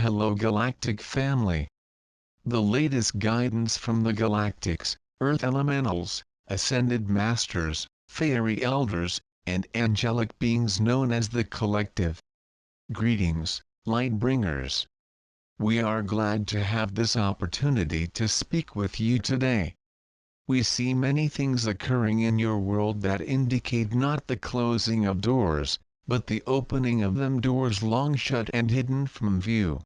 hello Galactic family. The latest guidance from the Galactics, Earth Elementals, Ascended Masters, Fairy Elders, and angelic beings known as the Collective. Greetings, Light Bringers. We are glad to have this opportunity to speak with you today. We see many things occurring in your world that indicate not the closing of doors, but the opening of them, doors long shut and hidden from view.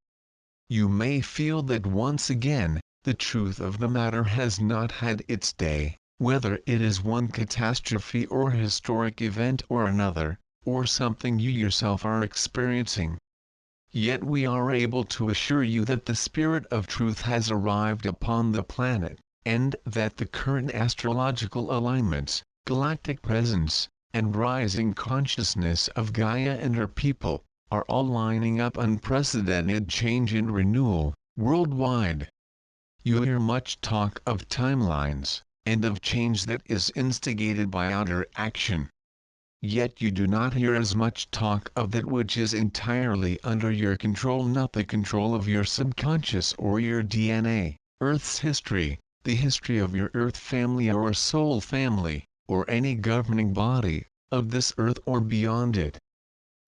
You may feel that once again, the truth of the matter has not had its day, whether it is one catastrophe or historic event or another, or something you yourself are experiencing. Yet we are able to assure you that the spirit of truth has arrived upon the planet, and that the current astrological alignments, galactic presence, and rising consciousness of Gaia and her people, are all lining up unprecedented change and renewal, worldwide. You hear much talk of timelines, and of change that is instigated by outer action. Yet you do not hear as much talk of that which is entirely under your control, not the control of your subconscious or your DNA, Earth's history, the history of your Earth family or soul family, or any governing body, of this Earth or beyond it.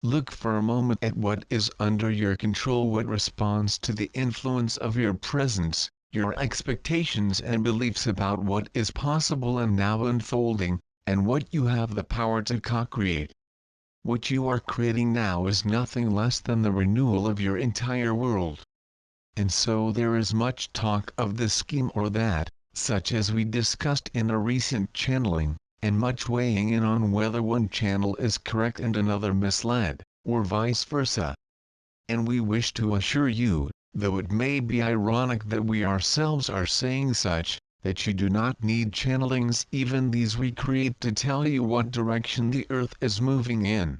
Look for a moment at what is under your control, what responds to the influence of your presence, your expectations and beliefs about what is possible and now unfolding, and what you have the power to co-create. What you are creating now is nothing less than the renewal of your entire world. And so there is much talk of this scheme or that, such as we discussed in a recent channeling, and much weighing in on whether one channel is correct and another misled, or vice versa. And we wish to assure you, though it may be ironic that we ourselves are saying such, that you do not need channelings, even these we create, to tell you what direction the Earth is moving in.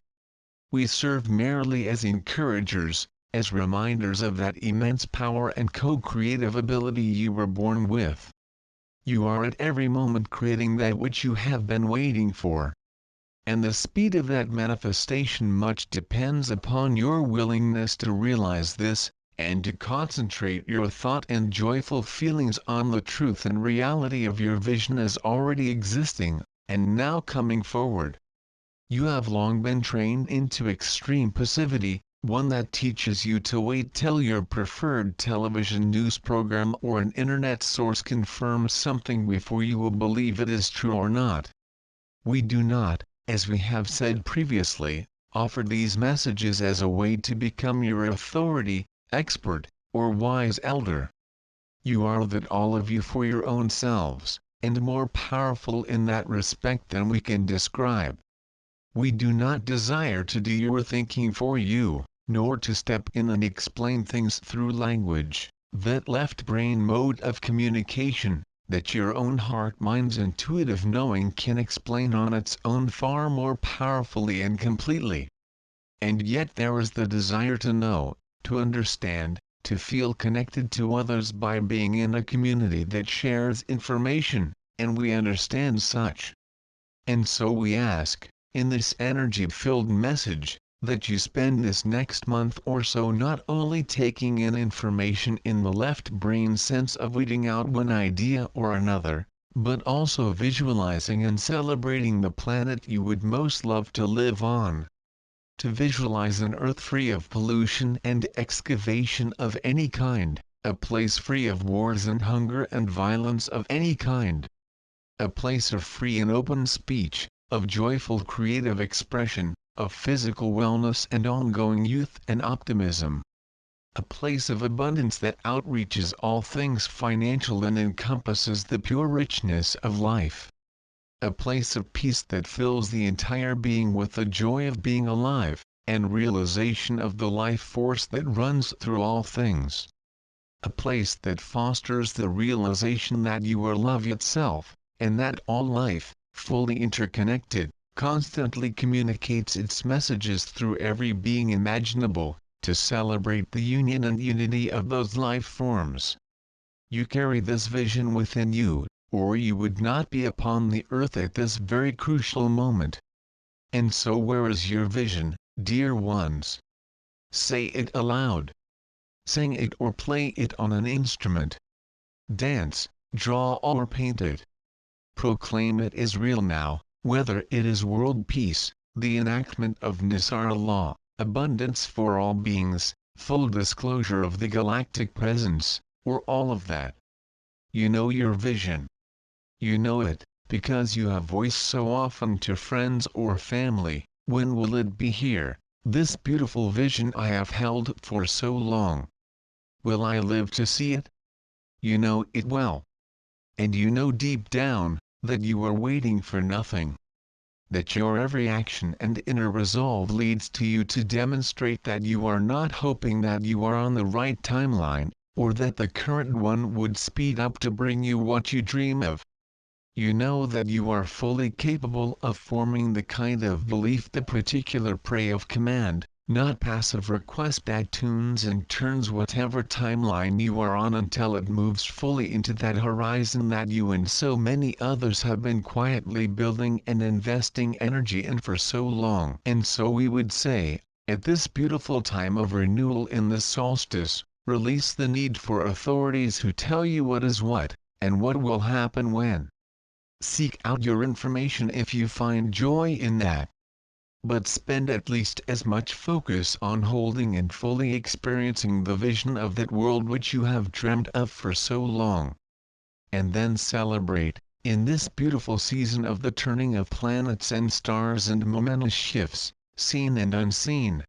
We serve merely as encouragers, as reminders of that immense power and co-creative ability you were born with. You are at every moment creating that which you have been waiting for. And the speed of that manifestation much depends upon your willingness to realize this, and to concentrate your thought and joyful feelings on the truth and reality of your vision as already existing, and now coming forward. You have long been trained into extreme passivity, one that teaches you to wait till your preferred television news program or an internet source confirms something before you will believe it is true or not. We do not, as we have said previously, offer these messages as a way to become your authority, expert, or wise elder. You are that, all of you, for your own selves, and more powerful in that respect than we can describe. We do not desire to do your thinking for you, nor to step in and explain things through language, that left brain mode of communication, that your own heart-mind's intuitive knowing can explain on its own far more powerfully and completely. And yet there is the desire to know, to understand, to feel connected to others by being in a community that shares information, and we understand such. And so we ask, in this energy-filled message, that you spend this next month or so not only taking in information in the left brain sense of weeding out one idea or another, but also visualizing and celebrating the planet you would most love to live on. To visualize an Earth free of pollution and excavation of any kind, a place free of wars and hunger and violence of any kind. A place of free and open speech, of joyful creative expression, of physical wellness and ongoing youth and optimism. A place of abundance that outreaches all things financial and encompasses the pure richness of life. A place of peace that fills the entire being with the joy of being alive, and realization of the life force that runs through all things. A place that fosters the realization that you are love itself, and that all life, fully interconnected, constantly communicates its messages through every being imaginable, to celebrate the union and unity of those life forms. You carry this vision within you, or you would not be upon the earth at this very crucial moment. And so where is your vision, dear ones? Say it aloud. Sing it or play it on an instrument. Dance, draw or paint it. Proclaim it is real now, whether it is world peace, the enactment of NESARA law, abundance for all beings, full disclosure of the galactic presence, or all of that. You know your vision. You know it, because you have voiced so often to friends or family, when will it be here, this beautiful vision I have held for so long? Will I live to see it? You know it well. And you know deep down, that you are waiting for nothing. That your every action and inner resolve leads to you to demonstrate that you are not hoping that you are on the right timeline, or that the current one would speed up to bring you what you dream of. You know that you are fully capable of forming the kind of belief the particular prey of command, not passive request that tunes and turns whatever timeline you are on until it moves fully into that horizon that you and so many others have been quietly building and investing energy in for so long. And so we would say, at this beautiful time of renewal in the solstice, release the need for authorities who tell you what is what, and what will happen when. Seek out your information if you find joy in that. But spend at least as much focus on holding and fully experiencing the vision of that world which you have dreamt of for so long. And then celebrate, in this beautiful season of the turning of planets and stars and momentous shifts, seen and unseen.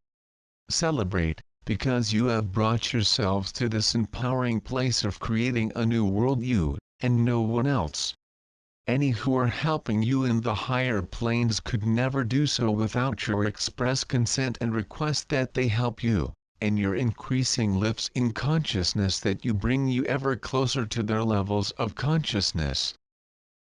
Celebrate, because you have brought yourselves to this empowering place of creating a new world, you, and no one else. Any who are helping you in the higher planes could never do so without your express consent and request that they help you, and your increasing lifts in consciousness that you bring you ever closer to their levels of consciousness.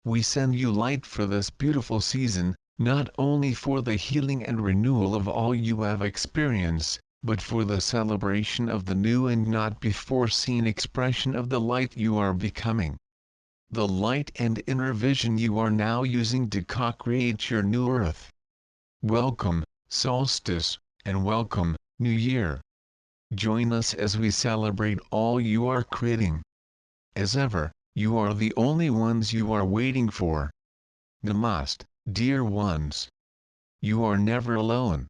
We send you light for this beautiful season, not only for the healing and renewal of all you have experienced, but for the celebration of the new and not before seen expression of the light you are becoming. The light and inner vision you are now using to co-create your new earth. Welcome, solstice, and welcome, new year. Join us as we celebrate all you are creating. As ever, you are the only ones you are waiting for. Namaste, dear ones. You are never alone.